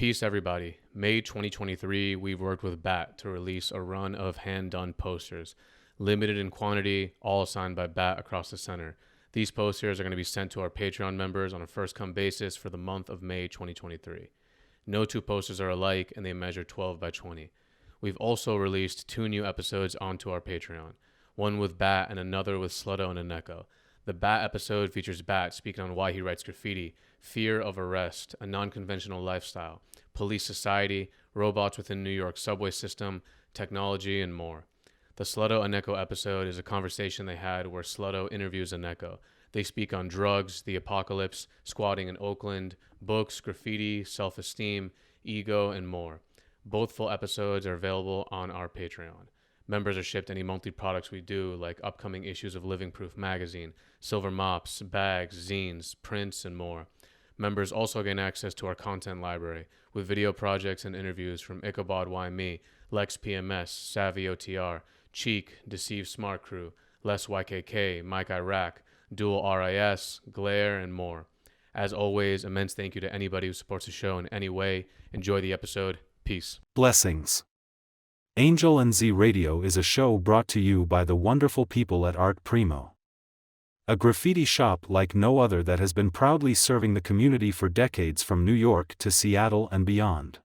Peace, everybody. May 2023, we've worked with BAT to release a run of hand-done posters, limited in quantity, all signed by BAT across the center. These posters are going to be sent to our Patreon members on a first-come basis for the month of May 2023. No two posters are alike, and they measure 12 by 20. We've also released 2 new episodes onto our Patreon, one with BAT and another with Slutto and Aneko. The BAT episode features BAT speaking on why he writes graffiti, fear of arrest, a non-conventional lifestyle, police society, robots within New York's subway system, technology, and more. The Slutto Aneko episode is a conversation they had where Slutto interviews Aneko. They speak on drugs, the apocalypse, squatting in Oakland, books, graffiti, self-esteem, ego, and more. Both full episodes are available on our Patreon. Members are shipped any monthly products we do, like upcoming issues of Living Proof magazine, silver mops, bags, zines, prints, and more. Members also gain access to our content library with video projects and interviews from Ichabod Why Me, Lex PMS, Savvy OTR, Cheek, Deceive Smart Crew, Les YKK, Mike Iraq, Dual RIS, Glare, and more. As always, immense thank you to anybody who supports the show in any way. Enjoy the episode. Peace. Blessings. Angel and Z Radio is a show brought to you by the wonderful people at Art Primo. A graffiti shop like no other that has been proudly serving the community for decades from New York to Seattle and beyond.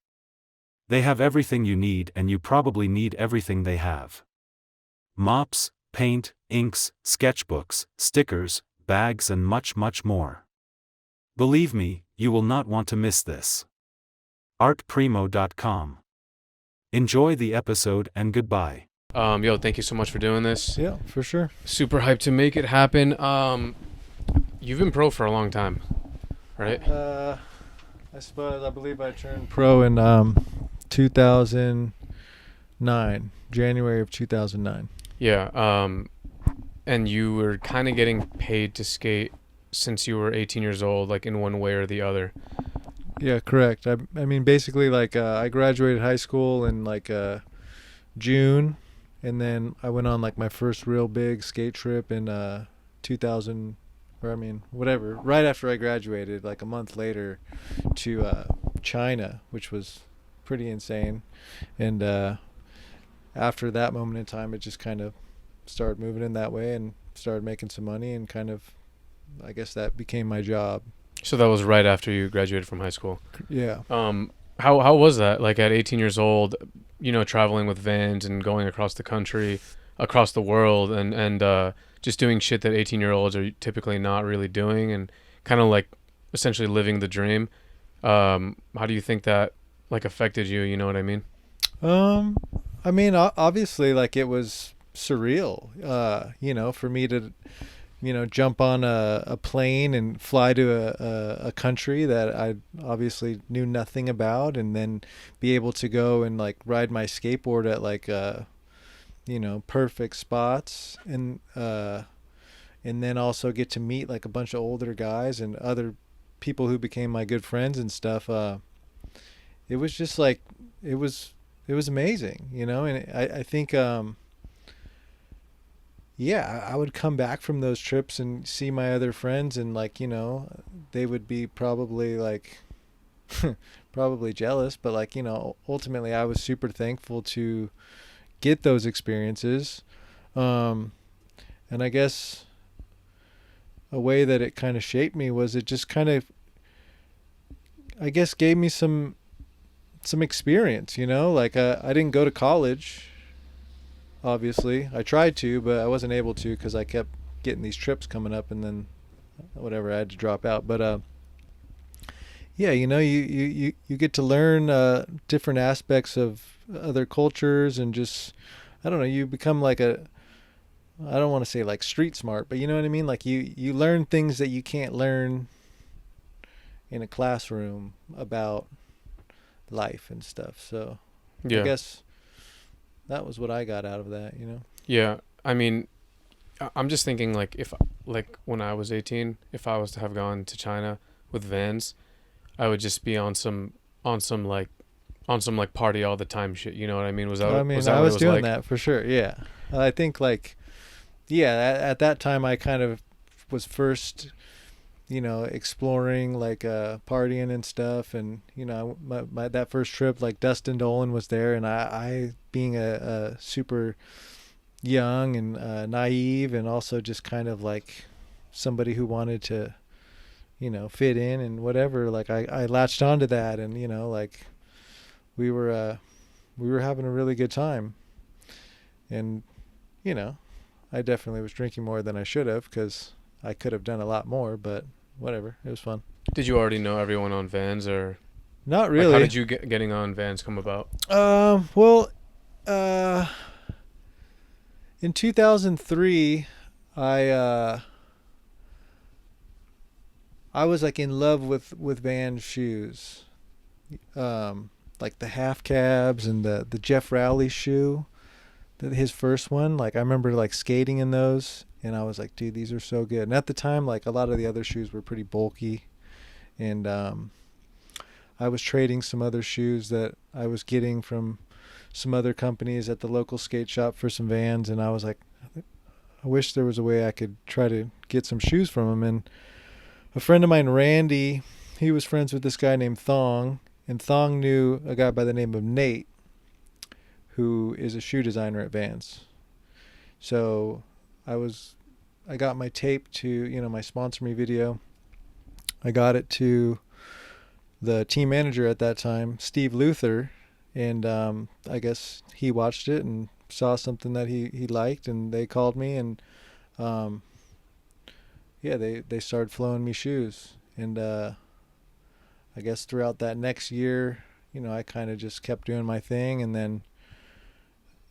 They have everything you need, and you probably need everything they have. Mops, paint, inks, sketchbooks, stickers, bags, and much, much more. Believe me, you will not want to miss this. artprimo.com. Enjoy the episode and goodbye. Thank you so much for doing this. Yeah, for sure. Super hyped to make it happen. You've been pro for a long time, right? I believe I turned pro in 2009, January of 2009. Yeah. And you were kind of getting paid to skate since you were 18 years old, like in one way or the other. Yeah, correct. I mean, basically, like, I graduated high school in, like, June, and then I went on, like, my first real big skate trip in 2000, right after I graduated, like, a month later, to China, which was pretty insane. And after that moment in time, it just kind of started moving in that way and started making some money, and kind of, I guess that became my job. So that was right after you graduated from high school. Yeah. How was that? Like at 18 years old, you know, traveling with vans and going across the country, across the world, and just doing shit that 18-year-olds are typically not really doing, and kind of like essentially living the dream. How do you think that like affected you? You know what I mean? I mean, obviously, like, it was surreal, you know, for me to, you know, jump on a plane and fly to a country that I obviously knew nothing about, and then be able to go and, like, ride my skateboard at, like, you know, perfect spots, and then also get to meet, like, a bunch of older guys and other people who became my good friends and stuff. It was just like, it was amazing, you know, and I think, yeah, I would come back from those trips and see my other friends, and, like, you know, they would be probably, like, probably jealous, but, like, you know, ultimately I was super thankful to get those experiences. And I guess a way that it kind of shaped me was it just kind of, I guess, gave me some experience, you know, like, I didn't go to college. Obviously, I tried to, but I wasn't able to because I kept getting these trips coming up, and then whatever, I had to drop out. But yeah, you know, you get to learn different aspects of other cultures, and just, I don't know, you become like I don't want to say like street smart, but you know what I mean? Like, you learn things that you can't learn in a classroom about life and stuff. So yeah. I guess that was what I got out of that, you know? Yeah. I mean, I'm just thinking, like, when I was 18, if I was to have gone to China with Vans, I would just be on some party all the time shit. You know what I mean? I was doing that for sure. Yeah. I think, like, yeah, at that time I kind of was first exploring, like partying and stuff. And my that first trip, like Dustin Dolan was there, and I being a super young and naive, and also just kind of like somebody who wanted to fit in and whatever, like I latched onto that. And like we were having a really good time. And I definitely was drinking more than I should have, because I could have done a lot more, but whatever, it was fun. Did you already know everyone on Vans, or Not like, really. how did you getting on Vans come about? Well, in 2003, I I was like in love with Vans shoes, like the half cabs and the Jeff Rowley shoe, his first one. Like I remember like skating in those, and I was like, dude, these are so good. And at the time, like a lot of the other shoes were pretty bulky, and I was trading some other shoes that I was getting from some other companies at the local skate shop for some Vans. And I was like, I wish there was a way I could try to get some shoes from them. And a friend of mine, Randy, he was friends with this guy named Thong, and Thong knew a guy by the name of Nate, who is a shoe designer at Vans. So I got my tape to, my sponsor me video. I got it to the team manager at that time, Steve Luther, and I guess he watched it and saw something that he liked, and they called me, and they started flowing me shoes. And I guess throughout that next year, I kind of just kept doing my thing. And then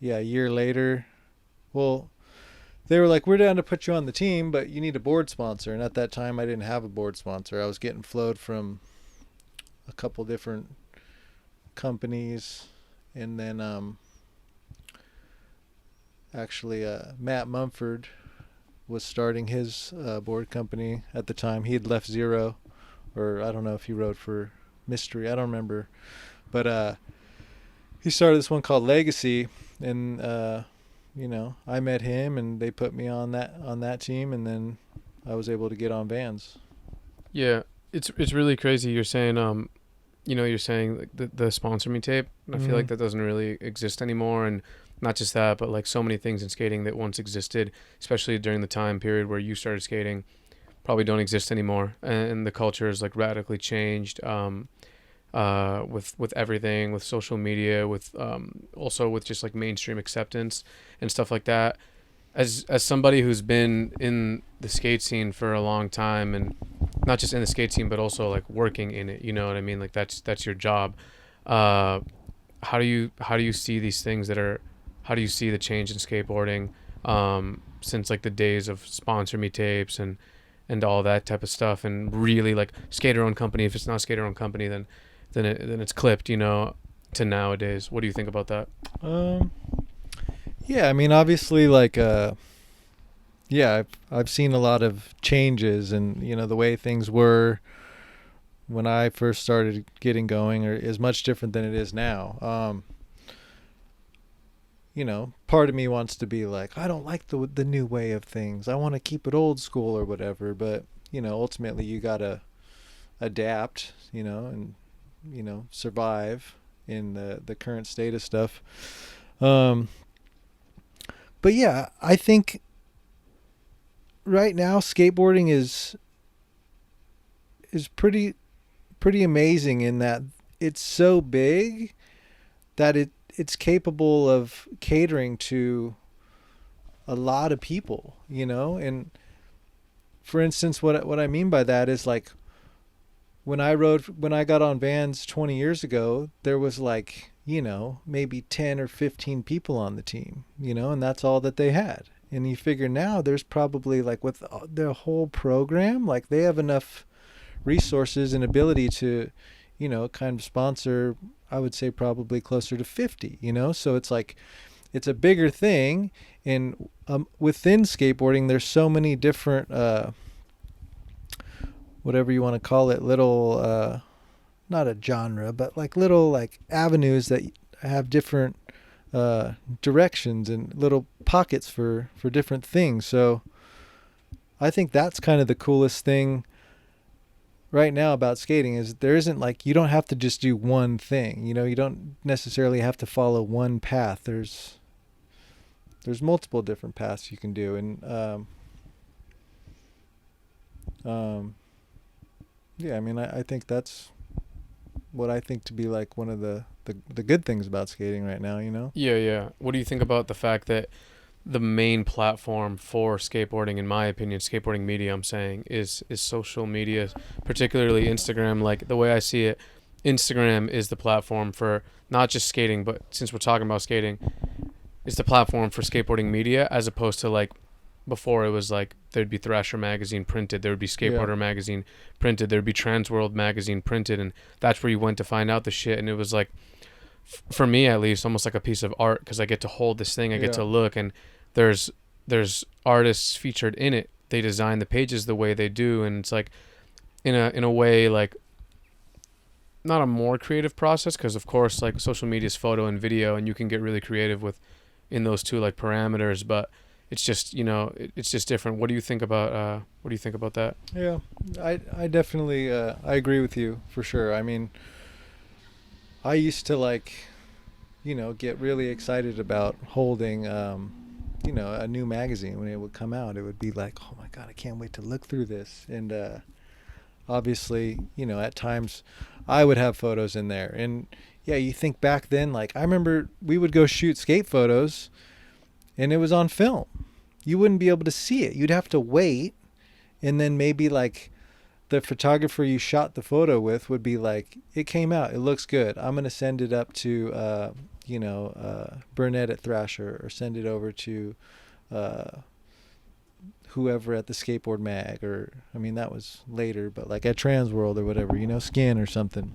a year later, well, they were like, we're down to put you on the team, but you need a board sponsor. And at that time, I didn't have a board sponsor. I was getting flowed from a couple different companies. And then actually Matt Mumford was starting his board company at the time. He had left Zero, or I don't know if he rode for Mystery, I don't remember. But he started this one called Legacy, and I met him, and they put me on that team, and then I was able to get on Vans. Yeah, it's really crazy. You're saying you're saying like the sponsor me tape. I feel like that doesn't really exist anymore, and not just that, but like so many things in skating that once existed, especially during the time period where you started skating, probably don't exist anymore. And the culture is like radically changed. With everything, with social media, with also with just like mainstream acceptance and stuff like that. As somebody who's been in the skate scene for a long time, and not just in the skate scene, but also like working in it, you know what I mean? Like that's your job. How do you see these things how do you see the change in skateboarding since like the days of sponsor me tapes and all that type of stuff, and really like skater owned company? If it's not skater owned company, then it's clipped, to nowadays. What do you think about that? Yeah, I mean, obviously, like, I've seen a lot of changes, and the way things were when I first started getting going is much different than it is now. Part of me wants to be like, I don't like the new way of things. I want to keep it old school or whatever, but ultimately you gotta adapt, and survive in the current state of stuff. But yeah, I think right now skateboarding is pretty amazing in that it's so big that it's capable of catering to a lot of people, and for instance, what I mean by that is like, when I got on Vans 20 years ago, there was like, maybe 10 or 15 people on the team, and that's all that they had. And you figure now there's probably, like, with their whole program, like they have enough resources and ability to, kind of sponsor, I would say probably closer to 50, so it's like, it's a bigger thing. And within skateboarding, there's so many different, whatever you want to call it, little, not a genre, but like little like avenues that have different directions and little pockets for different things. So I think that's kind of the coolest thing right now about skating is there isn't like, you don't have to just do one thing. You know, you don't necessarily have to follow one path. There's multiple different paths you can do, and yeah, I mean, I think that's what I think to be like one of the good things about skating right now, you know? Yeah, yeah. What do you think about the fact that the main platform for skateboarding, in my opinion, skateboarding media, I'm saying, is social media, particularly Instagram? Like, the way I see it, Instagram is the platform for not just skating, but since we're talking about skating, it's the platform for skateboarding media, as opposed to like before it was like there'd be Thrasher magazine printed, there would be Yeah. Skateboarder magazine printed, there'd be Transworld magazine printed, and that's where you went to find out the shit. And it was like, for me at least, almost like a piece of art, because I get to hold this thing, I get Yeah. to look, and there's artists featured in it. They design the pages the way they do, and it's like in a way like not a more creative process, because of course like social media is photo and video, and you can get really creative with in those two like parameters, but it's just, you know, it's just different. What do you think about that? Yeah. I definitely I agree with you for sure. I mean, I used to like, you know, get really excited about holding you know, a new magazine when it would come out. It would be like, oh my god, I can't wait to look through this. And obviously, you know, at times I would have photos in there. And yeah, you think back then, like I remember we would go shoot skate photos and it was on film. You wouldn't be able to see it. You'd have to wait, and then maybe like the photographer you shot the photo with would be like, it came out, it looks good, I'm going to send it up to you know, Burnett at Thrasher, or send it over to uh, whoever at the Skateboard Mag, or I mean that was later, but like at Transworld or whatever, you know, Skin or something.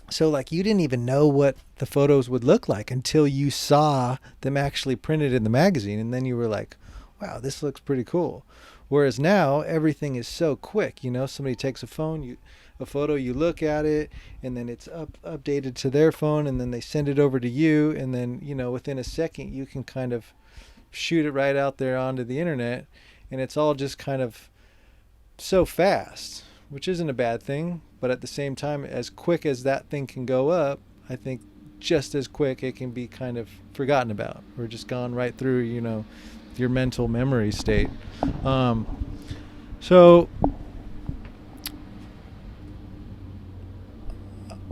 So like you didn't even know what the photos would look like until you saw them actually printed in the magazine, and then you were like, wow, this looks pretty cool. Whereas now everything is so quick, you know, somebody takes a photo, you look at it, and then it's updated to their phone, and then they send it over to you, and then, you know, within a second you can kind of shoot it right out there onto the internet, and it's all just kind of so fast, which isn't a bad thing, but at the same time, as quick as that thing can go up, I think just as quick it can be kind of forgotten about, or just gone right through, you know, your mental memory state. Um, so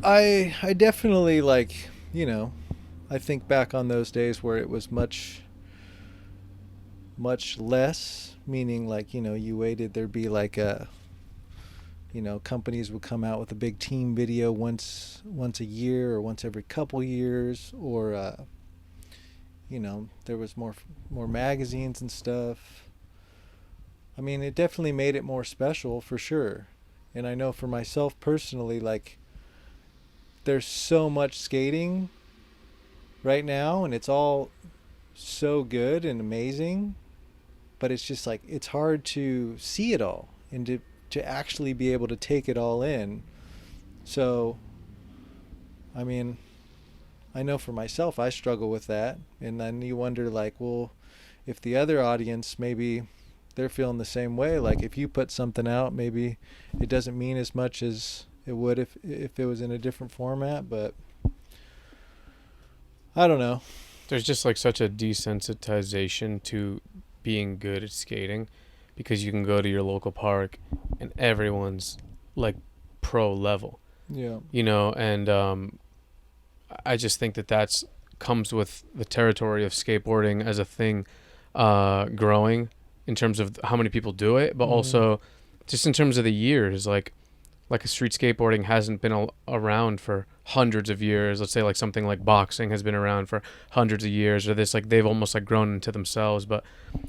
I definitely, like, you know, I think back on those days where it was much less, meaning like, you know, you waited, there'd be like a, you know, companies would come out with a big team video once a year or once every couple years, or you know, there was more magazines and stuff. I mean, it definitely made it more special for sure. And I know for myself personally, like, there's so much skating right now, and it's all so good and amazing, but it's just like it's hard to see it all and to actually be able to take it all in. So I mean, I know for myself I struggle with that, and then you wonder like, well, if the other audience, maybe they're feeling the same way, like if you put something out, maybe it doesn't mean as much as it would if it was in a different format. But I don't know. There's just like such a desensitization to being good at skating, because you can go to your local park and everyone's like pro level, Yeah. you know, and I just think that that's comes with the territory of skateboarding as a thing growing, in terms of how many people do it, but also just in terms of the years, like a street skateboarding hasn't been around for hundreds of years. Let's say like something like boxing has been around for hundreds of years, or this, like they've almost like grown into themselves, but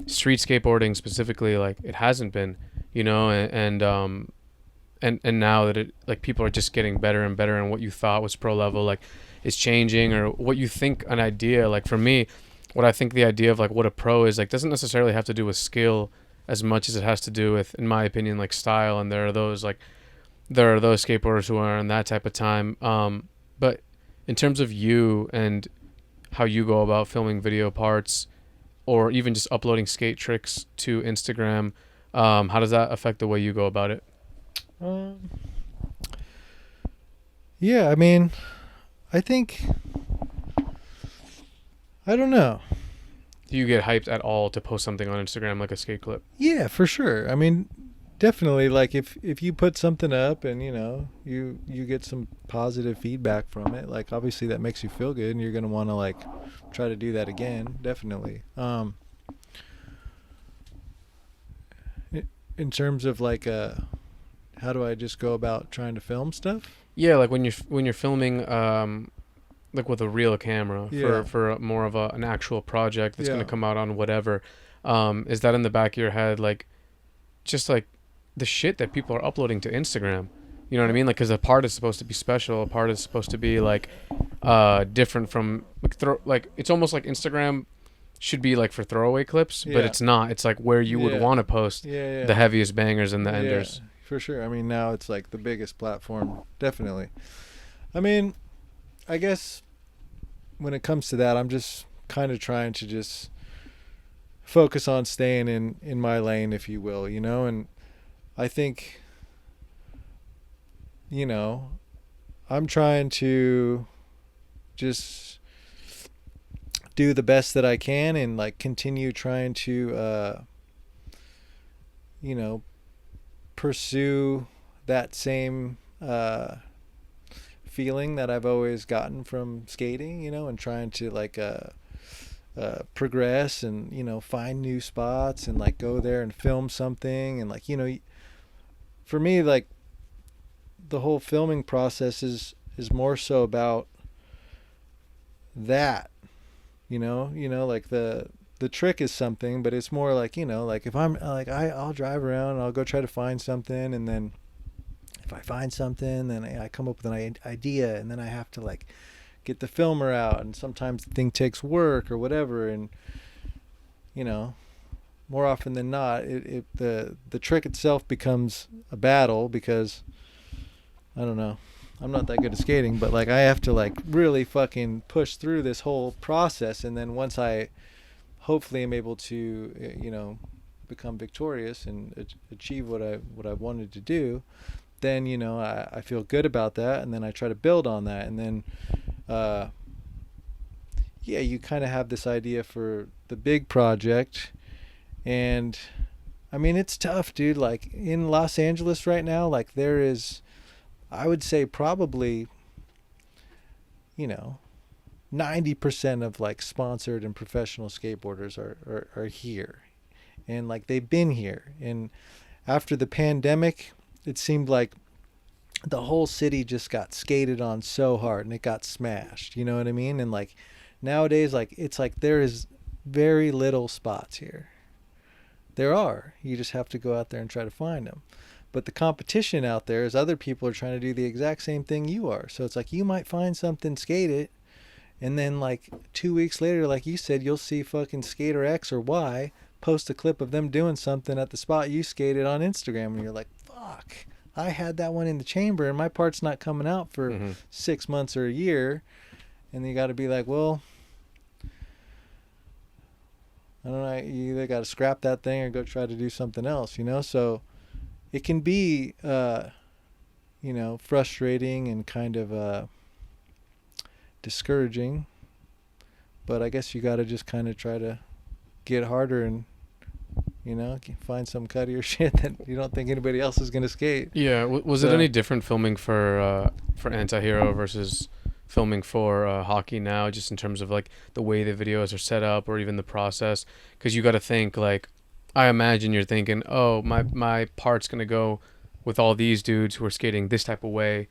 street skateboarding specifically, like it hasn't been, you know, and now that it, like, people are just getting better and better, and what you thought was pro level like is changing, or what you think an idea, like for me, what I think the idea of like what a pro is like doesn't necessarily have to do with skill as much as it has to do with, in my opinion, like style. And there are those skateboarders who are in that type of time. But in terms of you and how you go about filming video parts, or even just uploading skate tricks to Instagram, how does that affect the way you go about it? Yeah, I mean, I think, I don't know. Do you get hyped at all to post something on Instagram like a skate clip? Yeah, for sure. I mean, definitely, like if you put something up and you get some positive feedback from it, like obviously that makes you feel good and you're going to want to like try to do that again, definitely. In terms of like how do I just go about trying to film stuff? Yeah, like when you're filming like with a real camera Yeah. for more of an actual project that's going Yeah. to come out on whatever. Is that in the back of your head, like just like the shit that people are uploading to Instagram? You know what I mean? Like, because a part is supposed to be special, a part is supposed to be like different from like it's almost like Instagram should be like for throwaway clips, but Yeah. it's not. It's like where you would Yeah. want to post Yeah, the yeah. heaviest bangers and the Yeah, enders. for sure. I mean, now it's like the biggest platform, definitely. I mean, I guess when it comes to that, I'm just kind of trying to just focus on staying in my lane, if you will, and I think, you know, I'm trying to just do the best that I can and like continue trying to you know, pursue that same feeling that I've always gotten from skating, and trying to like progress and find new spots and like go there and film something and like for me like the whole filming process is more so about that, like the trick is something, but it's more like like if I'm like I'll drive around and I'll go try to find something, and then if I find something, then I come up with an idea, and then I have to like get the filmer out, and sometimes the thing takes work or whatever, and you know more often than not the trick itself becomes a battle because I don't know, I'm not that good at skating, but like I have to like really fucking push through this whole process, and then once I hopefully am able to become victorious and achieve what I wanted to do, then I feel good about that, and then I try to build on that, and then uh, yeah, you kind of have this idea for the big project. And I mean, it's tough, dude. Like in Los Angeles right now, like there is, I would say probably, you know, 90% of like sponsored and professional skateboarders are here. And like they've been here. And after the pandemic, it seemed like the whole city just got skated on so hard and it got smashed. You know what I mean? And like nowadays, like it's like there is very little spots here. There are. You just have to go out there and try to find them. But the competition out there is other people are trying to do the exact same thing you are. So it's like you might find something, skate it, and then like 2 weeks later, like you said, you'll see fucking skater X or Y post a clip of them doing something at the spot you skated on Instagram, and you're like, fuck, I had that one in the chamber and my part's not coming out for 6 months or a year. And you got to be like, well, I don't know, you either got to scrap that thing or go try to do something else, So it can be, frustrating and kind of discouraging. But I guess you got to just kind of try to get harder and, find some cut of your shit that you don't think anybody else is going to skate. Yeah, was it any different filming for Antihero versus filming for hockey now, just in terms of like the way the videos are set up or even the process? Because you got to think like, I imagine you're thinking, oh, my part's gonna go with all these dudes who are skating this type of way.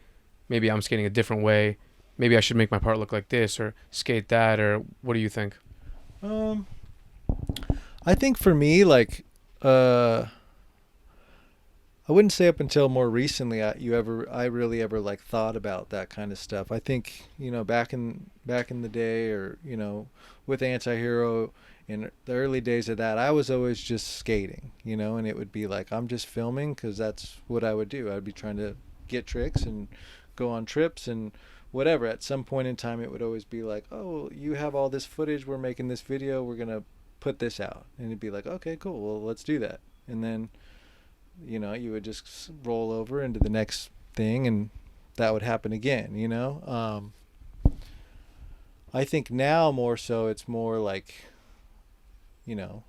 Maybe I'm skating a different way. Maybe I should make my part look like this or skate that, or what do you think? I think for me, like, I wouldn't say up until more recently I really ever like thought about that kind of stuff. I think back in the day, or with Antihero in the early days of that, I was always just skating, and it would be like I'm just filming because that's what I would do. I'd be trying to get tricks and go on trips and whatever. At some point in time, it would always be like, oh, you have all this footage, we're making this video, we're gonna put this out, and it'd be like, okay, cool, well, let's do that. And then you would just roll over into the next thing, and that would happen again, you know? I think now more so it's more like, you know,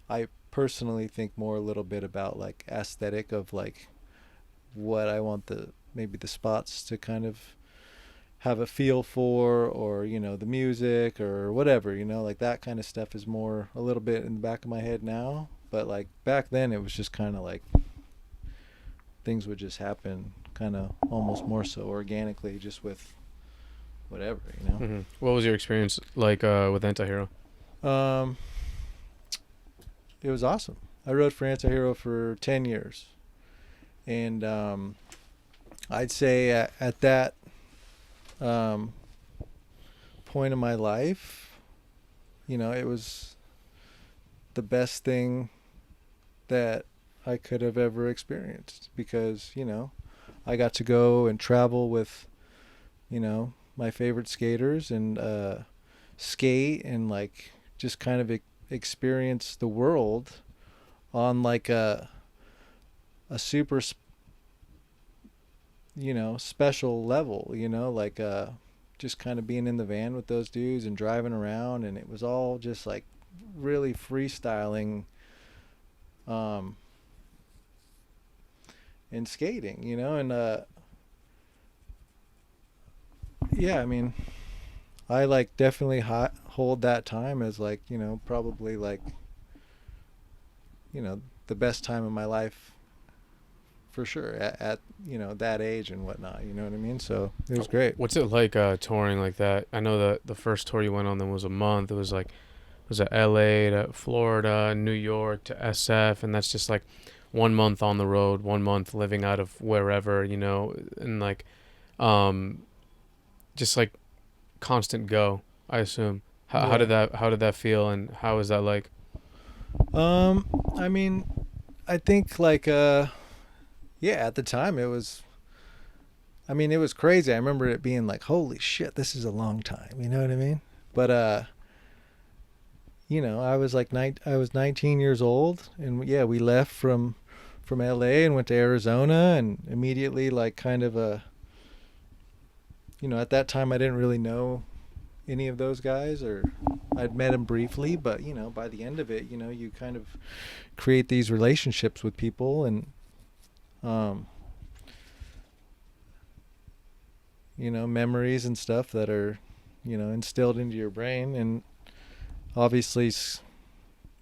I personally think more a little bit about like aesthetic of like what I want maybe the spots to kind of have a feel for, or, you know, the music or whatever, you know, like that kind of stuff is more a little bit in the back of my head now. But like back then it was just kind of like things would just happen kind of almost more so organically, just with whatever, you know. Mm-hmm. What was your experience like with Antihero? Um, it was awesome. I rode for Antihero for 10 years. And I'd say at that point in my life, you know, it was the best thing that I could have ever experienced, because, you know, I got to go and travel with, you know, my favorite skaters and skate and like just kind of experience the world on like a super you know, special level, you know, like just kind of being in the van with those dudes and driving around, and it was all just like really freestyling and skating, you know. And yeah, I mean, I like definitely hold that time as like, you know, probably like, you know, the best time of my life for sure at you know, that age and whatnot, you know what I mean? So it was great. What's it like touring like that? I know that the first tour you went on then was a month. It was like, was it LA to Florida, New York to SF, and that's just like 1 month on the road, 1 month living out of wherever, you know, and like just like constant go, I assume. How did that feel, and how is that like? I mean, I think like yeah, at the time it was, I mean, it was crazy. I remember it being like, holy shit, this is a long time, you know what I mean? But you know, I was like I was 19 years old, and yeah, we left from LA and went to Arizona, and immediately like kind of you know, at that time I didn't really know any of those guys, or I'd met them briefly, but you know, by the end of it, you know, you kind of create these relationships with people, and you know, memories and stuff that are, you know, instilled into your brain, and obviously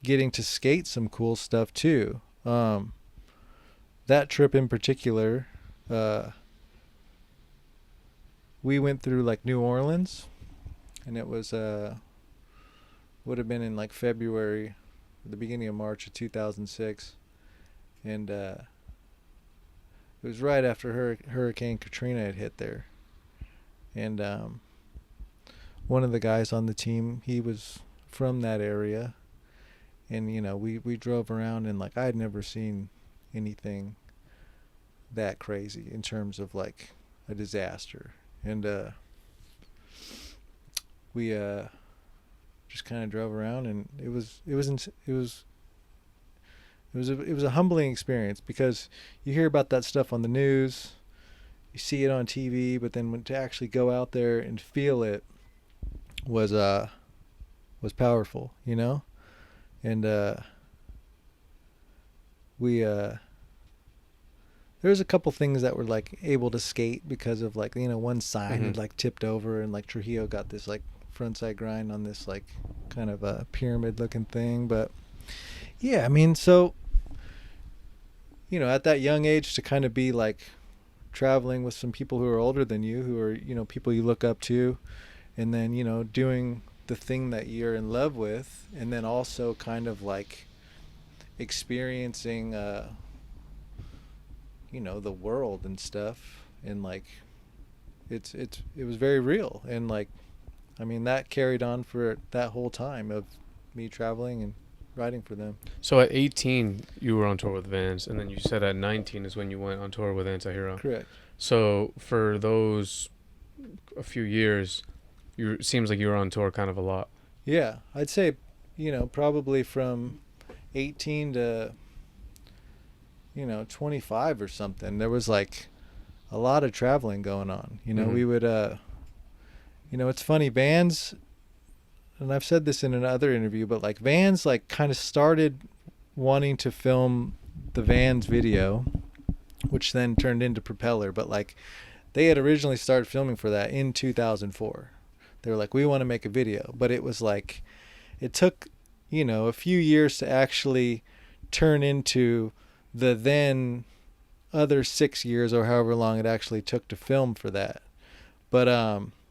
getting to skate some cool stuff too. That trip in particular, we went through like New Orleans, and it was would have been in like February, the beginning of March of 2006, and it was right after Hurricane Katrina had hit there. And one of the guys on the team, he was from that area, and you know, we drove around, and like I'd never seen anything that crazy in terms of like a disaster. And we just kind of drove around, and it was a humbling experience, because you hear about that stuff on the news, you see it on TV, but then to actually go out there and feel it was powerful, you know. And we there was a couple things that were like able to skate because of like, you know, one sign had like tipped over, and like Trujillo got this like frontside grind on this like kind of a pyramid looking thing. But yeah, I mean, so, you know, at that young age to kind of be like traveling with some people who are older than you, who are, you know, people you look up to, and then, you know, doing the thing that you're in love with, and then also kind of like experiencing you know, the world and stuff, and like it was very real. And like, I mean, that carried on for that whole time of me traveling and riding for them. So at 18 you were on tour with Vans, and then you said at 19 is when you went on tour with Antihero. Correct. So for those a few years, it seems like you were on tour kind of a lot. Yeah, I'd say, you know, probably from 18 to, you know, 25 or something. There was like a lot of traveling going on. You know, Mhm. we would, you know, it's funny, Vans, and I've said this in another interview, but like Vans like kind of started wanting to film the Vans video, which then turned into Propeller, but like they had originally started filming for that in 2004. They were like, we want to make a video, but it was like, it took, you know, a few years to actually turn into the then other 6 years or however long it actually took to film for that. But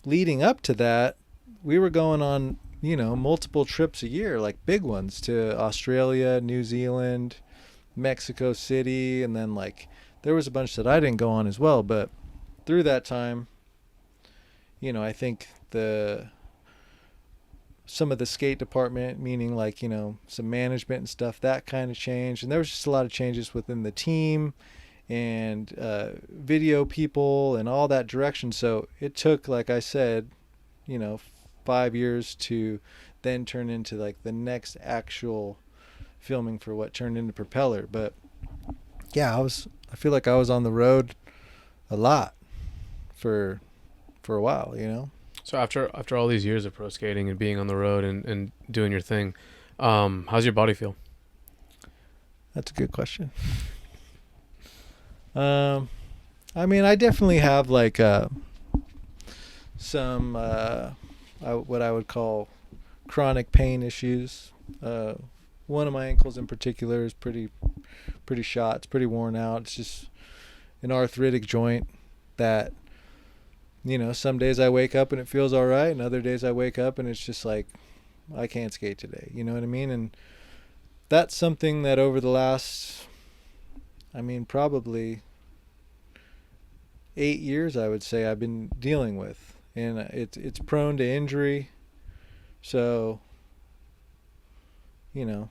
leading up to that, we were going on, you know, multiple trips a year, like big ones, to Australia, New Zealand, Mexico City, and then like there was a bunch that I didn't go on as well. But through that time, you know, I think some of the skate department, meaning like, you know, some management and stuff, that kind of changed, and there was just a lot of changes within the team and video people and all that direction. So it took, like I said, you know, 5 years to then turn into like the next actual filming for what turned into Propeller. But yeah, I feel like I was on the road a lot for a while, you know. So after all these years of pro skating and being on the road and doing your thing, how's your body feel? That's a good question. I mean, I definitely have like some what I would call chronic pain issues. One of my ankles in particular is pretty shot. It's pretty worn out. It's just an arthritic joint that, you know, some days I wake up and it feels all right, and other days I wake up and it's just like, I can't skate today. You know what I mean? And that's something that over the last, I mean, probably 8 years, I would say, I've been dealing with, and it's prone to injury. So, you know,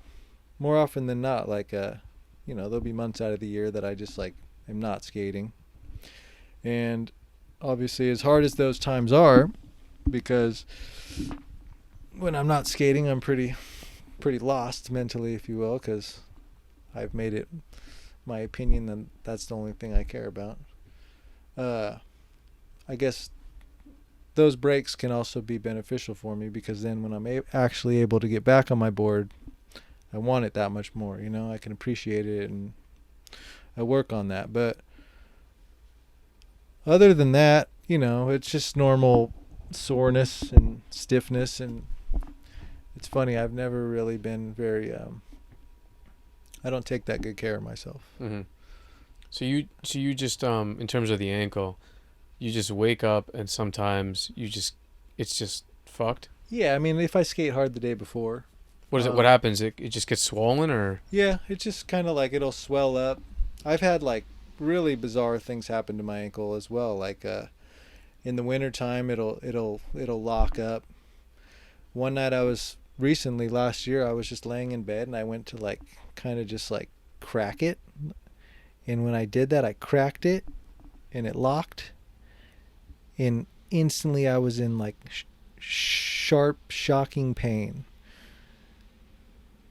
more often than not, like, you know, there'll be months out of the year that I just like am not skating, and obviously, as hard as those times are, because when I'm not skating, I'm pretty lost mentally, if you will, because I've made it my opinion that that's the only thing I care about. I guess those breaks can also be beneficial for me, because then when I'm actually able to get back on my board, I want it that much more. You know, I can appreciate it, and I work on that. But other than that, you know, it's just normal soreness and stiffness, and it's funny, I've never really been very I don't take that good care of myself. Mm-hmm. So you just in terms of the ankle, you just wake up and sometimes it's just fucked. Yeah, I mean, if I skate hard the day before, What is it? What happens? It just gets swollen, or? yeah, it's just kind of like it'll swell up. I've had like really bizarre things happen to my ankle as well. Like in the wintertime, it'll lock up. One night recently last year, I was just laying in bed and I went to like kind of just like crack it. And when I did that, I cracked it and it locked. And instantly I was in like sharp, shocking pain.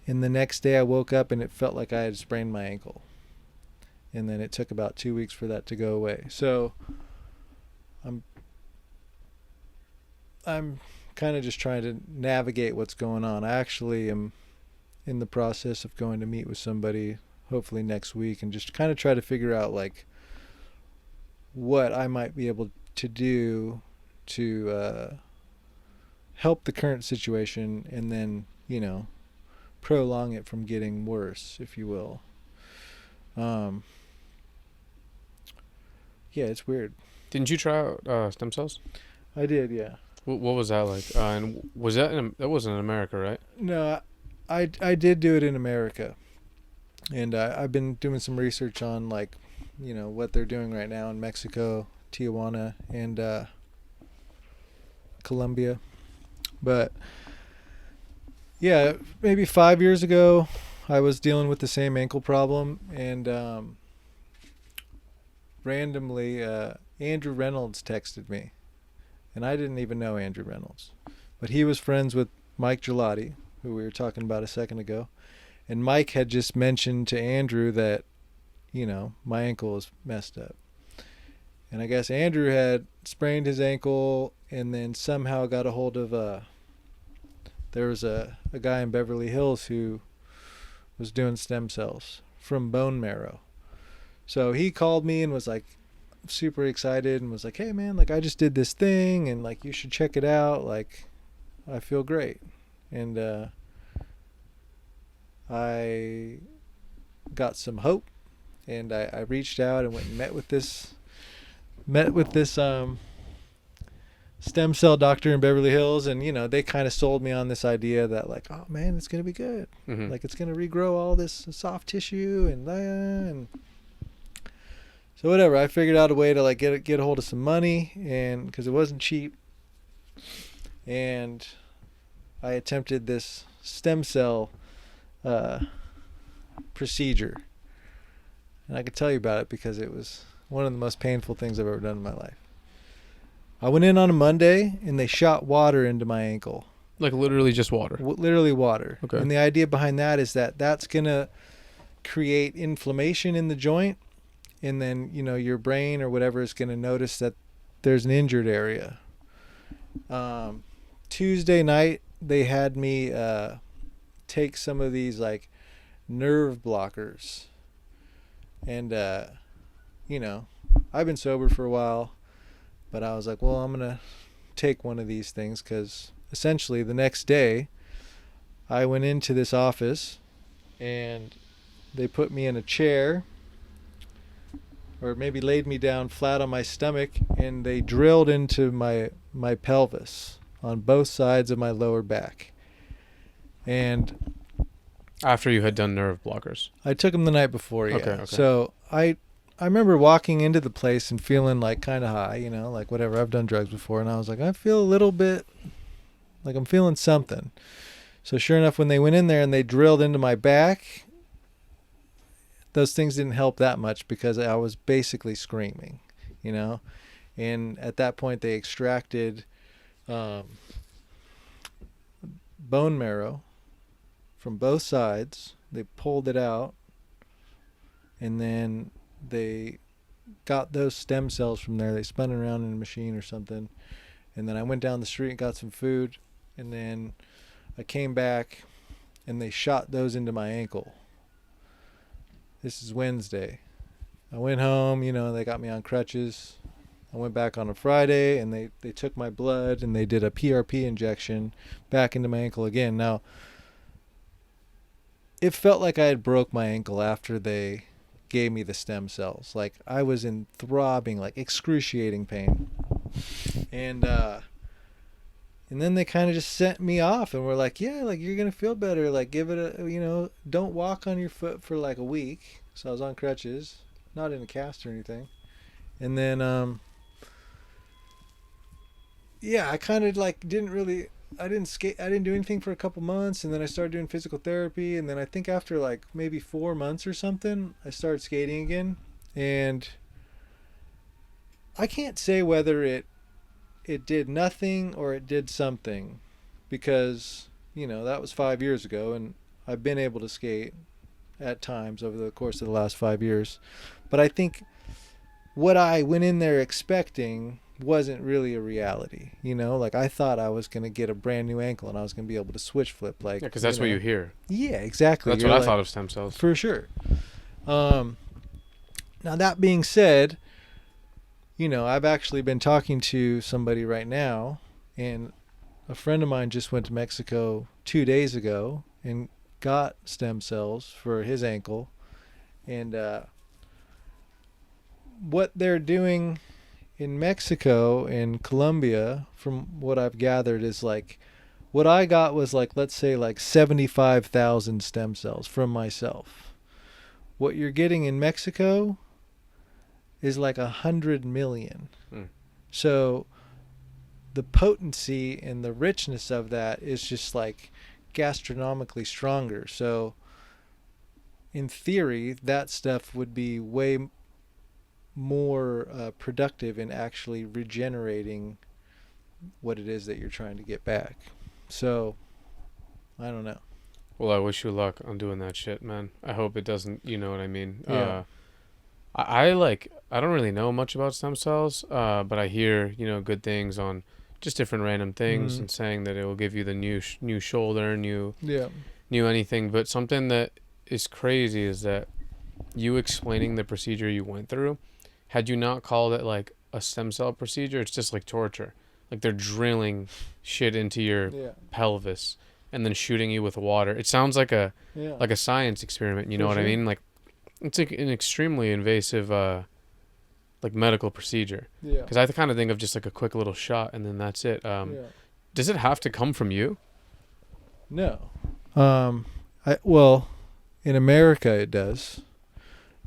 And the next day I woke up and it felt like I had sprained my ankle. And then it took about 2 weeks for that to go away. So I'm kind of just trying to navigate what's going on. I actually am in the process of going to meet with somebody hopefully next week and just kind of try to figure out like what I might be able to do to help the current situation, and then, you know, prolong it from getting worse, if you will. Yeah, it's weird. Didn't you try out stem cells? I did, yeah. What was that like? And was that that wasn't in America, right? No, I did do it in America, and I've been doing some research on, like, you know, what they're doing right now in Mexico, Tijuana, and Colombia. But yeah, maybe 5 years ago, I was dealing with the same ankle problem, and randomly Andrew Reynolds texted me, and I didn't even know Andrew Reynolds, but he was friends with Mike Gelati, who we were talking about a second ago, and Mike had just mentioned to Andrew that, you know, my ankle is messed up, And I guess Andrew had sprained his ankle and then somehow got a hold of there was a guy in Beverly Hills who was doing stem cells from bone marrow. So he called me and was like super excited and was like, hey man, like I just did this thing and like you should check it out. Like I feel great. And I got some hope and I reached out and went and met with this stem cell doctor in Beverly Hills, and you know they kind of sold me on this idea that like, oh man, it's gonna be good. Mm-hmm. Like it's gonna regrow all this soft tissue and so whatever. I figured out a way to like get a hold of some money, and because it wasn't cheap, and I attempted this stem cell procedure, and I could tell you about it because it was one of the most painful things I've ever done in my life. I went in on a Monday and they shot water into my ankle. Like literally just water. Literally water. Okay. And the idea behind that is that that's going to create inflammation in the joint, and then, you know, your brain or whatever is going to notice that there's an injured area. Tuesday night they had me take some of these like nerve blockers. And you know, I've been sober for a while, but I was like, well, I'm going to take one of these things because essentially the next day I went into this office and they put me in a chair, or maybe laid me down flat on my stomach, and they drilled into my pelvis on both sides of my lower back. And After you had done nerve blockers. I took them the night before, yeah. Okay. So I remember walking into the place and feeling like kind of high, you know, like whatever. I've done drugs before, and I was like, I feel a little bit like I'm feeling something. So sure enough, when they went in there and they drilled into my back, those things didn't help that much because I was basically screaming, you know. And at that point, they extracted bone marrow from both sides. They pulled it out, and then they got those stem cells from there. They spun it around in a machine or something, and then I went down the street and got some food, and then I came back and they shot those into my ankle. This is Wednesday. I went home, you know, they got me on crutches. I went back on a Friday and they took my blood and they did a PRP injection back into my ankle again. Now, it felt like I had broke my ankle after they gave me the stem cells. Like I was in throbbing, like excruciating pain. And then they kind of just sent me off and were like, yeah, like you're going to feel better. Like give it a, you know, don't walk on your foot for like a week. So I was on crutches, not in a cast or anything. And then, yeah, I kind of like I didn't skate. I didn't do anything for a couple months, and then I started doing physical therapy, and then I think after like maybe 4 months or something, I started skating again. And I can't say whether it did nothing or it did something, because, you know, that was 5 years ago, and I've been able to skate at times over the course of the last 5 years. But I think what I went in there expecting wasn't really a reality, you know. Like I thought I was going to get a brand new ankle and I was going to be able to switch flip, like, Yeah, because that's what you hear. Yeah, exactly. That's You're what I like, thought of stem cells. for sure. Now that being said, you know, I've actually been talking to somebody right now, and a friend of mine just went to Mexico 2 days ago and got stem cells for his ankle. And what they're doing in Mexico and Colombia, from what I've gathered, is like, what I got was like, let's say like 75,000 stem cells from myself. What you're getting in Mexico is like 100 million. So the potency and the richness of that is just like gastronomically stronger. So in theory, that stuff would be way more productive in actually regenerating what it is that you're trying to get back. So I don't know. Well, I wish you luck on doing that shit, man. I hope it doesn't, you know what I mean? Yeah. I don't really know much about stem cells, but I hear good things on just different random things, Mm. and saying that it will give you the new shoulder, Yeah. new anything. But something that is crazy is that you explaining the procedure you went through, had you not called it like a stem cell procedure, it's just like torture. Like they're drilling shit into your Yeah. pelvis and then shooting you with water. It sounds like a Yeah. science experiment. You know For what I sure. mean? Like it's like an extremely invasive like medical procedure. Yeah. Because I kind of think of just like a quick little shot and then that's it. Yeah. Does it have to come from you? No. Well, in America it does.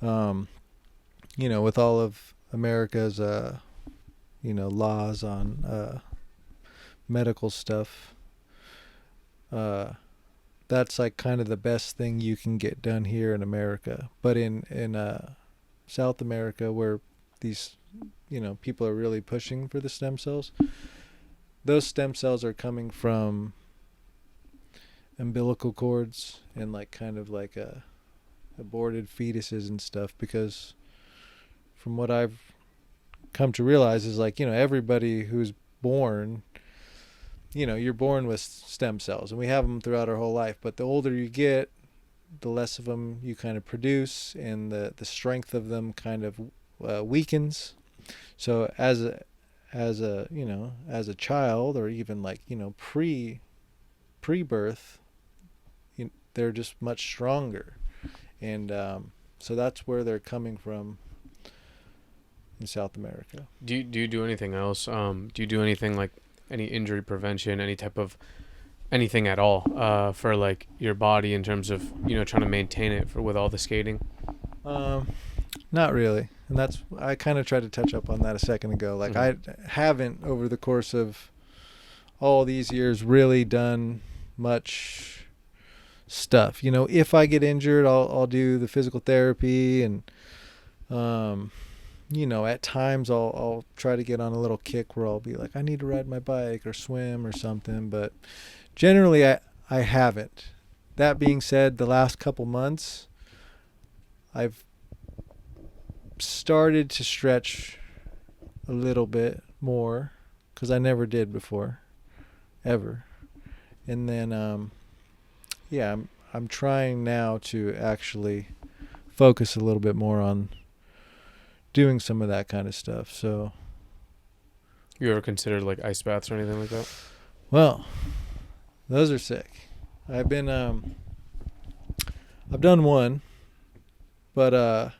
With all of America's laws on medical stuff, that's like kind of the best thing you can get done here in America. But in South America, where these people are really pushing for the stem cells, those stem cells are coming from umbilical cords and like kind of like aborted fetuses and stuff, because from what I've come to realize is like everybody who's born, you're born with stem cells, and we have them throughout our whole life, but the older you get, the less of them you kind of produce, and the strength of them kind of weakens. So as a child, or even like pre-birth, they're just much stronger, and so that's where they're coming from in South America. Do you do anything else? Do you do anything like any injury prevention, any type of anything at all for like your body in terms of trying to maintain it with all the skating? Not really, and that's I kind of tried to touch up on that a second ago. Like I haven't over the course of all these years really done much stuff. If I get injured, I'll do the physical therapy, and at times I'll try to get on a little kick where I'll be like, I need to ride my bike or swim or something, but generally I haven't. That being said, the last couple months I've started to stretch a little bit more, because I never did before, ever. And then I'm trying now to actually focus a little bit more on doing some of that kind of stuff. So, You ever considered like ice baths or anything like that? well, those are sick. I've done one, but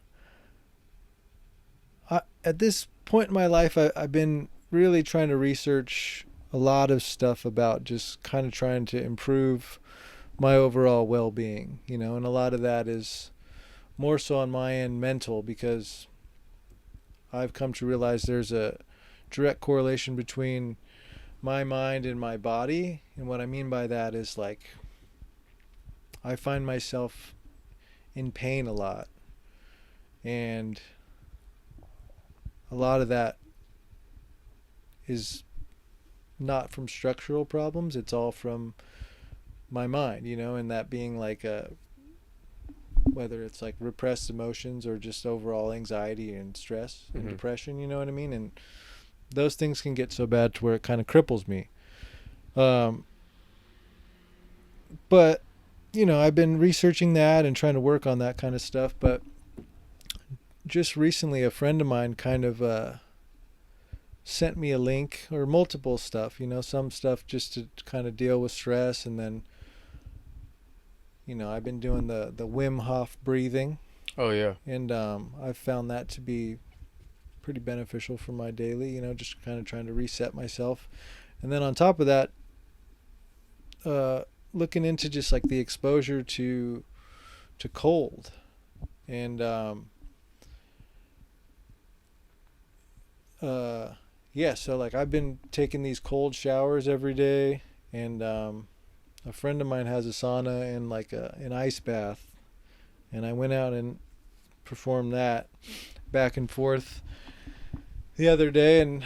at this point in my life, I've been really trying to research a lot of stuff about just kind of trying to improve my overall well-being, and a lot of that is more so on my end mental, because I've come to realize there's a direct correlation between my mind and my body. And what I mean by that is like I find myself in pain a lot, and a lot of that is not from structural problems, it's all from my mind, and that being like whether it's like repressed emotions or just overall anxiety and stress and depression, you know what I mean? And those things can get so bad to where it kind of cripples me. But I've been researching that and trying to work on that kind of stuff, but just recently a friend of mine kind of sent me a link, or multiple stuff, some stuff just to kind of deal with stress, and then I've been doing the Wim Hof breathing. Oh yeah. And I've found that to be pretty beneficial for my daily, just kind of trying to reset myself. And then on top of that, looking into just like the exposure to cold. And so like I've been taking these cold showers every day, and a friend of mine has a sauna and like an ice bath, and I went out and performed that back and forth the other day, and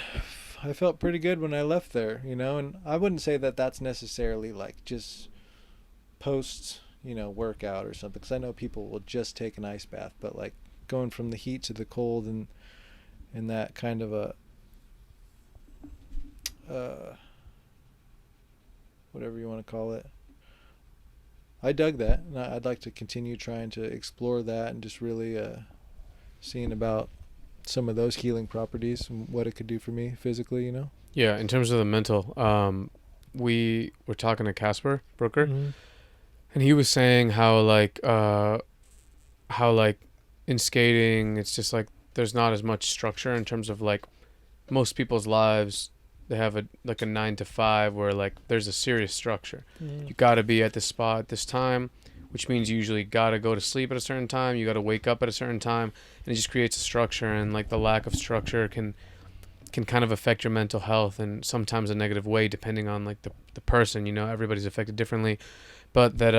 I felt pretty good when I left there, and I wouldn't say that that's necessarily like just post workout or something, because I know people will just take an ice bath, but like going from the heat to the cold, and that kind of a whatever you want to call it. I dug that, and I'd like to continue trying to explore that and just really seeing about some of those healing properties and what it could do for me physically, you know? Yeah, in terms of the mental, we were talking to Casper Brooker, Mm-hmm. and he was saying how in skating, it's just like there's not as much structure in terms of like most people's lives. They have a 9 to 5 where like there's a serious structure. Mm-hmm. You got to be at this spot at this time, which means you usually got to go to sleep at a certain time. You got to wake up at a certain time, and it just creates a structure. And like the lack of structure can kind of affect your mental health, and sometimes a negative way depending on like the person. You know, everybody's affected differently, but that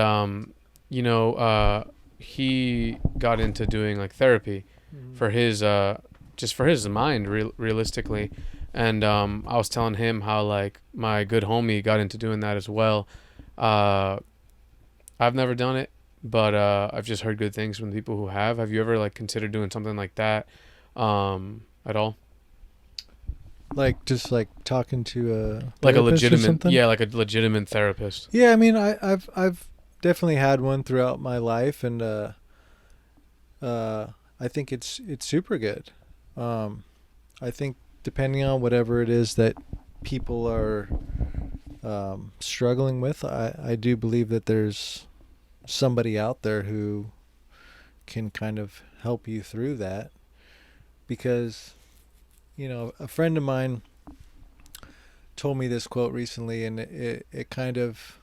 he got into doing like therapy for his just for his mind realistically. And I was telling him how like my good homie got into doing that as well. I've never done it, but I've just heard good things from people who have. Have you ever like considered doing something like that at all? Like just like talking to a Like a therapist or legitimate, something? yeah, like a legitimate therapist. Yeah, I mean, I've definitely had one throughout my life, and I think it's super good. I think depending on whatever it is that people are struggling with, I do believe that there's somebody out there who can kind of help you through that, because you know, a friend of mine told me this quote recently, and it kind of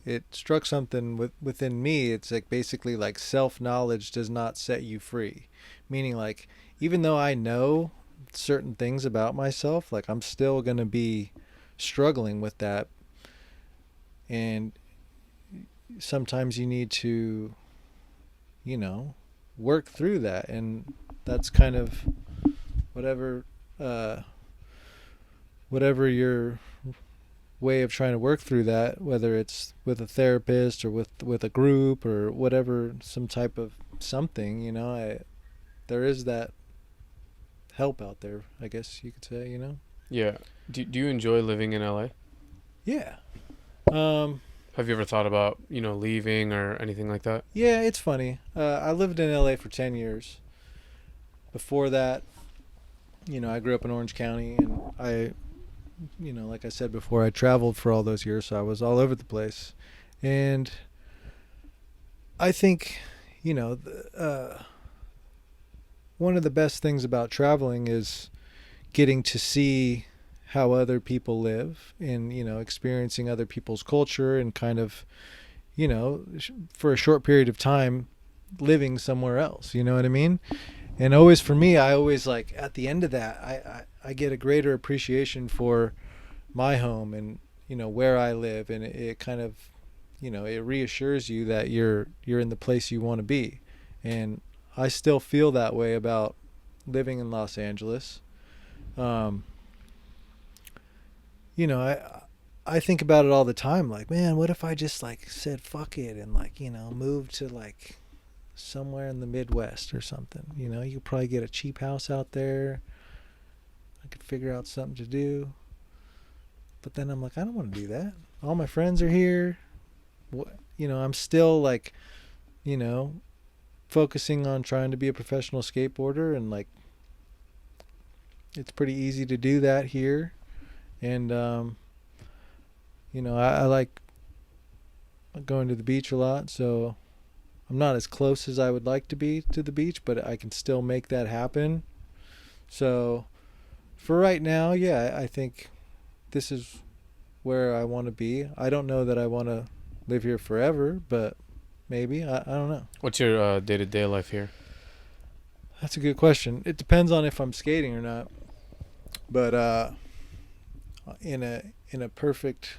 it struck something within me. It's like basically like self-knowledge does not set you free, meaning like even though I know certain things about myself, like I'm still going to be struggling with that, and sometimes you need to, you know, work through that, and that's kind of whatever whatever your way of trying to work through that, whether it's with a therapist or with a group or whatever, some type of something, you know, there is that help out there, I guess you could say, you know. Yeah. Do you enjoy living in LA? Yeah. Have you ever thought about, leaving or anything like that? Yeah, it's funny. I lived in LA for 10 years. Before that, I grew up in Orange County, and like I said before, I traveled for all those years, so I was all over the place. And I think, one of the best things about traveling is getting to see how other people live, and, experiencing other people's culture, and kind of, for a short period of time living somewhere else, you know what I mean? And always for me, I always like at the end of that, I get a greater appreciation for my home and, where I live. And it kind of, it reassures you that you're in the place you want to be. And I still feel that way about living in Los Angeles. I think about it all the time. Like, man, what if I just like said, fuck it, and like, moved to like somewhere in the Midwest or something. You could probably get a cheap house out there. I could figure out something to do. But then I'm like, I don't want to do that. All my friends are here. I'm still like, focusing on trying to be a professional skateboarder, and like, it's pretty easy to do that here. And, I like going to the beach a lot, so I'm not as close as I would like to be to the beach, but I can still make that happen. So for right now, yeah, I think this is where I want to be. I don't know that I want to live here forever, but maybe. I don't know. What's your day-to-day life here? That's a good question. It depends on if I'm skating or not. But in a perfect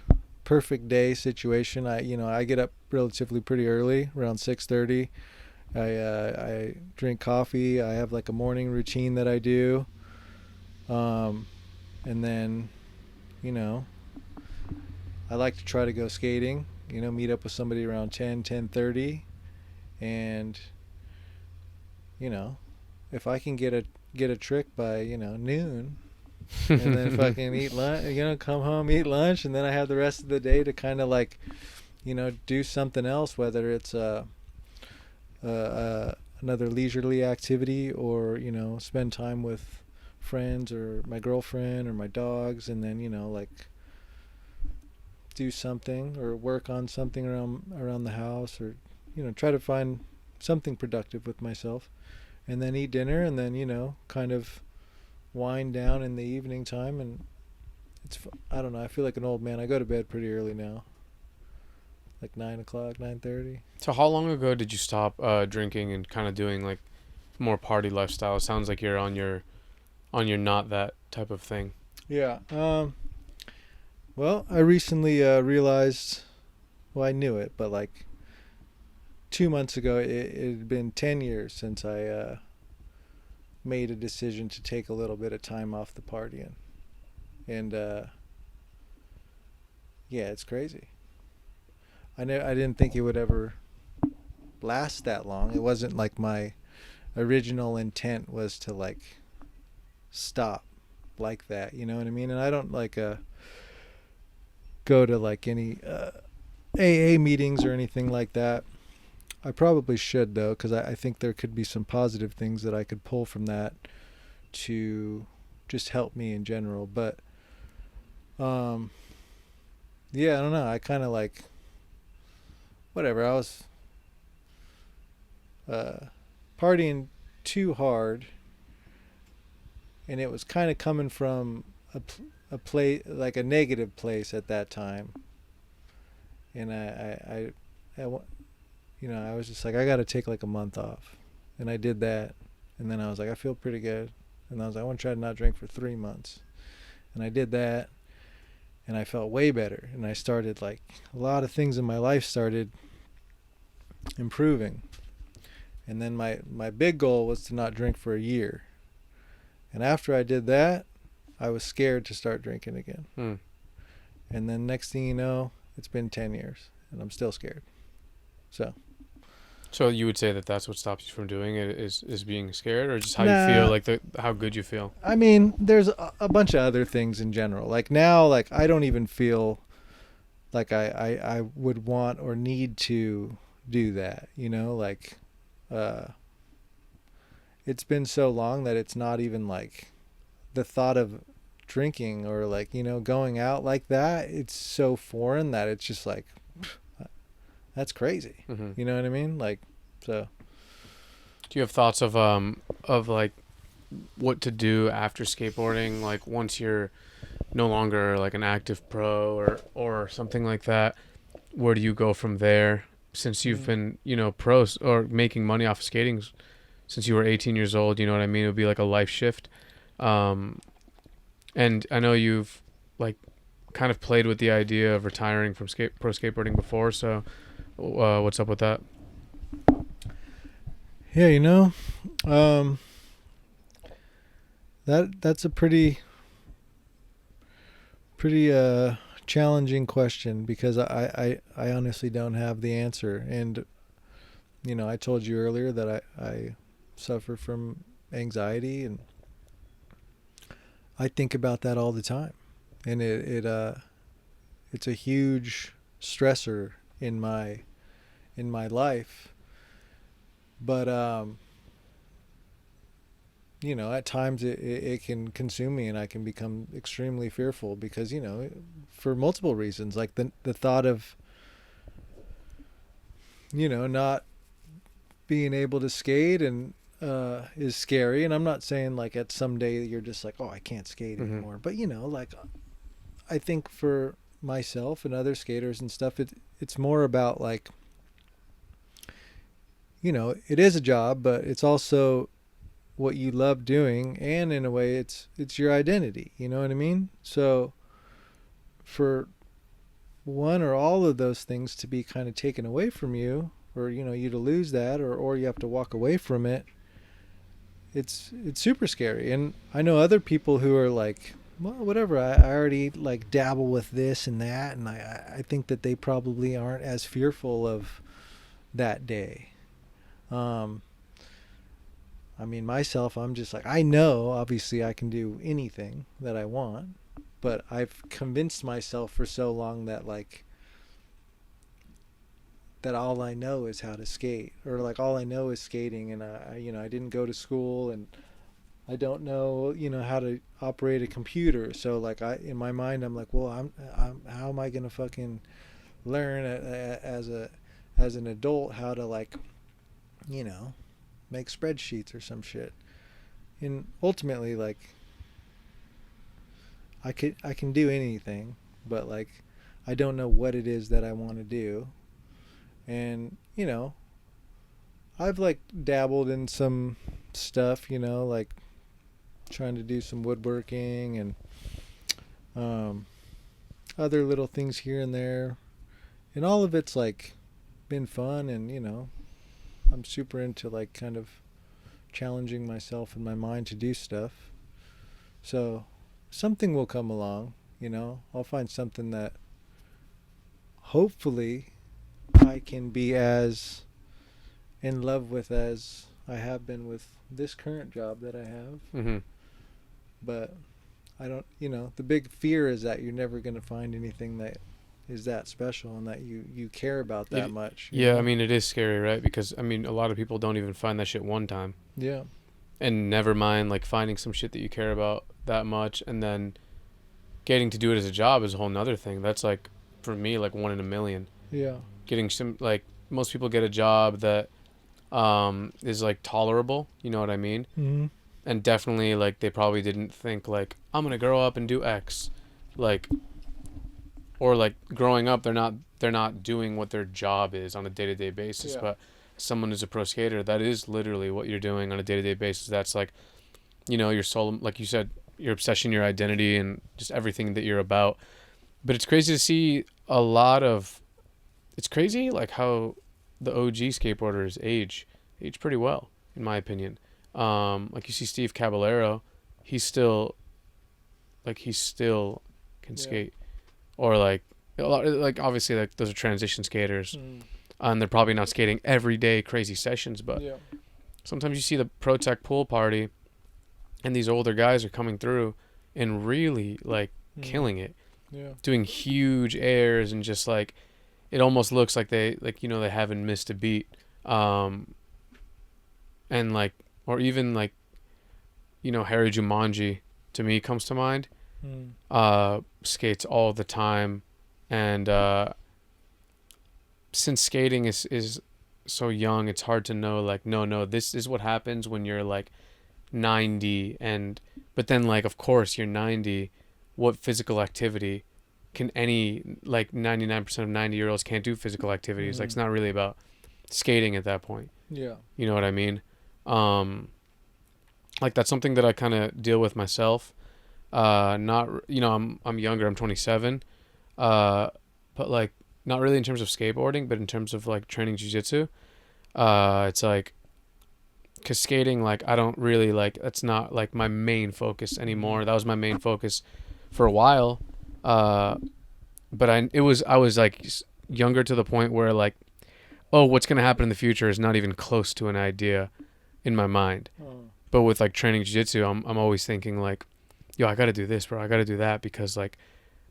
day situation, I get up relatively pretty early, around 6:30. I drink coffee. I have like a morning routine that I do, and then I like to try to go skating. Meet up with somebody around 10:30, and you know, if I can get a trick by, noon, and then fucking eat lunch, come home, eat lunch, and then I have the rest of the day to kind of like, do something else, whether it's another leisurely activity, or spend time with friends or my girlfriend or my dogs, and then like do something or work on something around the house, or try to find something productive with myself, and then eat dinner, and then kind of wind down in the evening time. And I don't know, I feel like an old man. I go to bed pretty early now, like 9 o'clock, 9:30. So how long ago did you stop drinking and kind of doing like more party lifestyle? It sounds like you're on your not that type of thing. Yeah. Well, I recently realized, well, I knew it, but like 2 months ago, it had been 10 years since I made a decision to take a little bit of time off the partying. And yeah, it's crazy. I didn't think it would ever last that long. It wasn't like my original intent was to like stop like that, you know what I mean? And I don't like go to like any AA meetings or anything like that. I probably should, though, because I think there could be some positive things that I could pull from that to just help me in general. But yeah, I don't know. I kind of like, whatever. I was partying too hard, and it was kind of coming from a place, like a negative place at that time. And I I was just like, I got to take like a month off. And I did that. And then I was like, I feel pretty good. And I was like, I want to try to not drink for 3 months. And I did that. And I felt way better. And I started like, a lot of things in my life started improving. And then my big goal was to not drink for a year. And after I did that, I was scared to start drinking again. And then next thing you know, it's been 10 years. And I'm still scared. So you would say that that's what stops you from doing it, is being scared, or just how you feel, like how good you feel? I mean, there's a bunch of other things in general. Like now, like I don't even feel like I would want or need to do that, like it's been so long that it's not even like the thought of drinking or like, going out like that. It's so foreign that it's just like, that's crazy. Mm-hmm. You know what I mean? Like, so. Do you have thoughts of like what to do after skateboarding? Like once you're no longer like an active pro or something like that, where do you go from there? Since you've been, pros or making money off of skating since you were 18 years old, you know what I mean? It would be like a life shift. And I know you've like kind of played with the idea of retiring from pro skateboarding before. So what's up with that? Yeah, that's a pretty challenging question, because I honestly don't have the answer. And I told you earlier that I suffer from anxiety, and I think about that all the time, and it's a huge stressor in my life. But at times it can consume me, and I can become extremely fearful because, for multiple reasons, like the thought of, not being able to skate and is scary. And I'm not saying like at some day you're just like, oh, I can't skate anymore. But like I think for myself and other skaters and stuff, it's more about like, it is a job, but it's also what you love doing, and in a way it's your identity, you know what I mean? So for one or all of those things to be kind of taken away from you, or you to lose that, or you have to walk away from it, it's super scary. And I know other people who are like, well, whatever, I already like dabble with this and that, and I think that they probably aren't as fearful of that day. I mean, myself, I'm just like, I know obviously I can do anything that I want, but I've convinced myself for so long that like that all I know is how to skate, or like all I know is skating, and I didn't go to school, and I don't know, how to operate a computer. So like in my mind, I'm like, well, I'm how am I gonna fucking learn as an adult how to like, you know, make spreadsheets or some shit. And ultimately, like, I can do anything, but like, I don't know what it is that I want to do. And I've like dabbled in some stuff, like trying to do some woodworking and um, other little things here and there, and all of it's like been fun. And I'm super into like kind of challenging myself and my mind to do stuff. So something will come along, I'll find something that hopefully I can be as in love with as I have been with this current job that I have. Mm-hmm. But I don't, the big fear is that you're never going to find anything that is that special and that you care about that much. Yeah, I mean, it is scary, right? Because, I mean, a lot of people don't even find that shit one time. Yeah. And never mind, like, finding some shit that you care about that much and then getting to do it as a job is a whole nother thing. That's, like, for me, like, 1 in a million. Yeah. Getting some, like, most people get a job that is, like, tolerable. You know what I mean? Mm-hmm. And definitely, like, they probably didn't think, like, I'm going to grow up and do X. Like, or, like, growing up, they're not doing what their job is on a day-to-day basis. Yeah. But someone who's a pro skater, that is literally what you're doing on a day-to-day basis. That's, like, your soul, like you said, your obsession, your identity, and just everything that you're about. But it's crazy to see it's crazy, like, how the OG skateboarders age pretty well, in my opinion. Like, you see Steve Caballero, he's still can skate. Or, like, obviously, like, those are transition skaters. And they're probably not skating every day crazy sessions, but sometimes you see the Pro Tech pool party and these older guys are coming through and really, like, killing it. Yeah. Doing huge airs and just, like, it almost looks like they, like, they haven't missed a beat. And, like, or even, like, Harry Jumanji, to me, comes to mind. Skates all the time. And since skating is so young, it's hard to know, like, no, this is what happens when you're, like, 90. But then, like, of course, you're 90. What physical activity can any, like, 99% of 90-year-olds can't do physical activities. Like, it's not really about skating at that point. Yeah. You know what I mean? Like, that's something that I kind of deal with myself. Not, I'm younger, I'm 27. But, like, not really in terms of skateboarding, but in terms of, like, training jiu-jitsu. It's like, because skating, like, I don't really, like, that's not, like, my main focus anymore. That was my main focus for a while. But I was, like, younger to the point where, like, oh, what's going to happen in the future is not even close to an idea in my mind. But with, like, training jiu-jitsu, I'm always thinking, like, yo, I got to do this, bro. I got to do that because, like,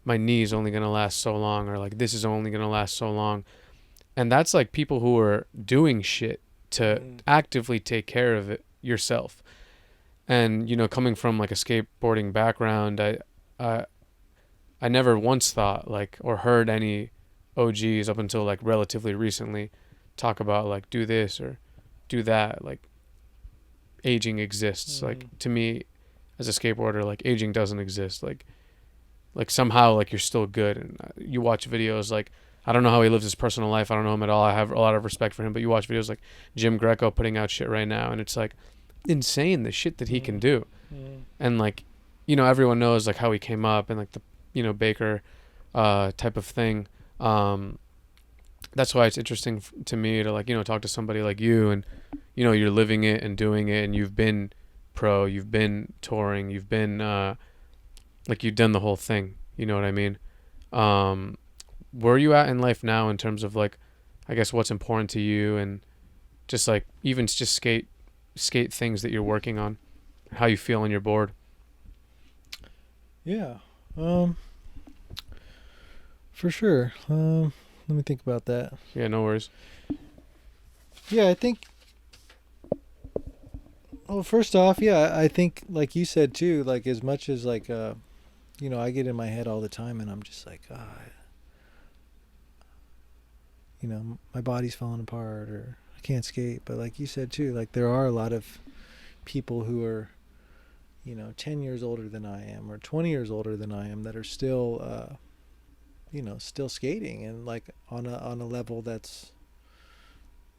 my knee is only going to last so long, or, like, this is only going to last so long. And that's, like, people who are doing shit to actively take care of it yourself. And, coming from, like, a skateboarding background, I never once thought, like, or heard any OGs up until, like, relatively recently talk about, like, do this or do that. Like, aging exists. Like, to me, as a skateboarder, like, aging doesn't exist. Like somehow, like, you're still good. And you watch videos, like, I don't know how he lives his personal life. I don't know him at all. I have a lot of respect for him. But you watch videos like Jim Greco putting out shit right now, and it's, like, insane the shit that he can do. And, like, everyone knows, like, how he came up and, like, the Baker type of thing. That's why it's interesting to me to, like, talk to somebody like you, and you're living it and doing it, and you've been pro, you've been touring, you've been like, you've done the whole thing. You know what I mean? Where are you at in life now in terms of, like, I guess what's important to you, and just, like, even just skate skate things that you're working on? How you feel on your board? Yeah. For sure. Let me think about that. Yeah, no worries. Yeah, I think. Well, first off, yeah, I think like you said too. Like as much as like I get in my head all the time, and I'm just like, my body's falling apart, or I can't skate. But like you said too, like there are a lot of people who are, 10 years older than I am, or 20 years older than I am, that are still, still skating, and like on a level that's,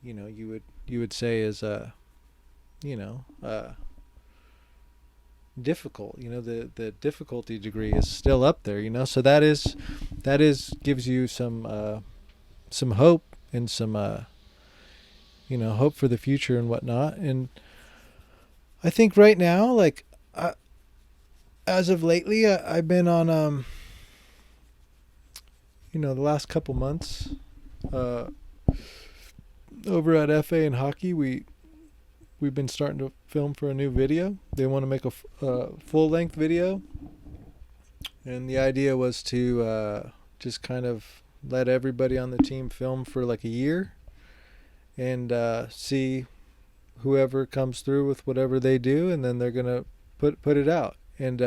you would say is difficult. The difficulty degree is still up there. So that is gives you some hope, and some hope for the future and whatnot. And I think right now, like as of lately, I've been on the last couple months over at FA and hockey, we've been starting to film for a new video. They want to make a full length video, and the idea was to just kind of let everybody on the team film for like a year, and see whoever comes through with whatever they do, and then they're gonna put it out. And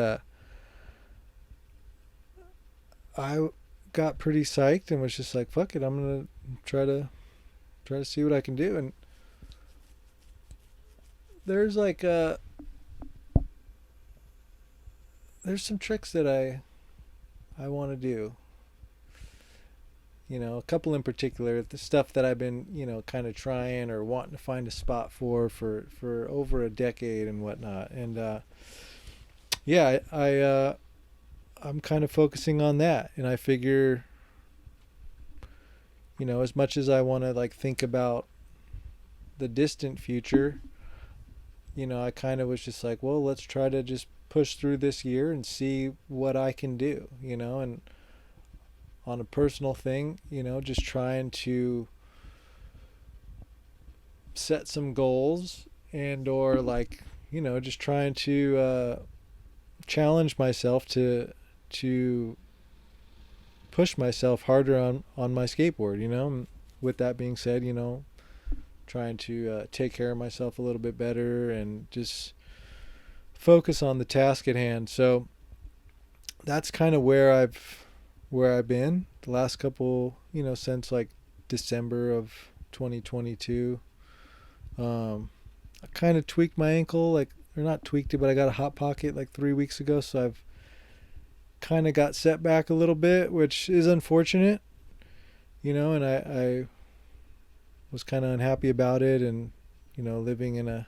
I got pretty psyched and was just like, fuck it, I'm gonna try to see what I can do. And there's like there's some tricks that I want to do. A couple in particular, the stuff that I've been, kind of trying or wanting to find a spot for over a decade and whatnot. And yeah, I'm kind of focusing on that. And I figure, as much as I want to like think about the distant future, I kind of was just like, well, let's try to just push through this year and see what I can do, and on a personal thing, just trying to set some goals, and or like, just trying to challenge myself to push myself harder on my skateboard. And with that being said, trying to take care of myself a little bit better and just focus on the task at hand. So that's kind of where I've been the last couple, since like December of 2022. I kind of tweaked my ankle, or not tweaked it, but I got a hot pocket like 3 weeks ago. So I've kind of got set back a little bit, which is unfortunate, and I was kind of unhappy about it, and, living in a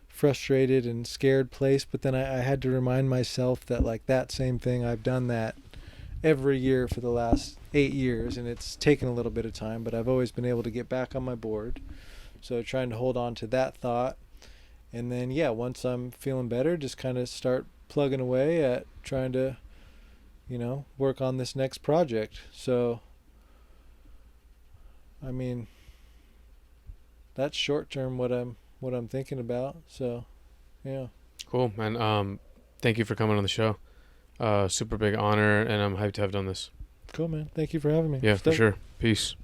frustrated and scared place. But then I had to remind myself that like that same thing, I've done that every year for the last 8 years, and it's taken a little bit of time, but I've always been able to get back on my board. So trying to hold on to that thought. And then, yeah, once I'm feeling better, just kind of start plugging away at trying to, work on this next project. So, I mean, that's short term what I'm thinking about. So, yeah. Cool, man. Thank you for coming on the show. Super big honor, and I'm hyped to have done this. Cool, man. Thank you for having me. Yeah, for sure. Peace.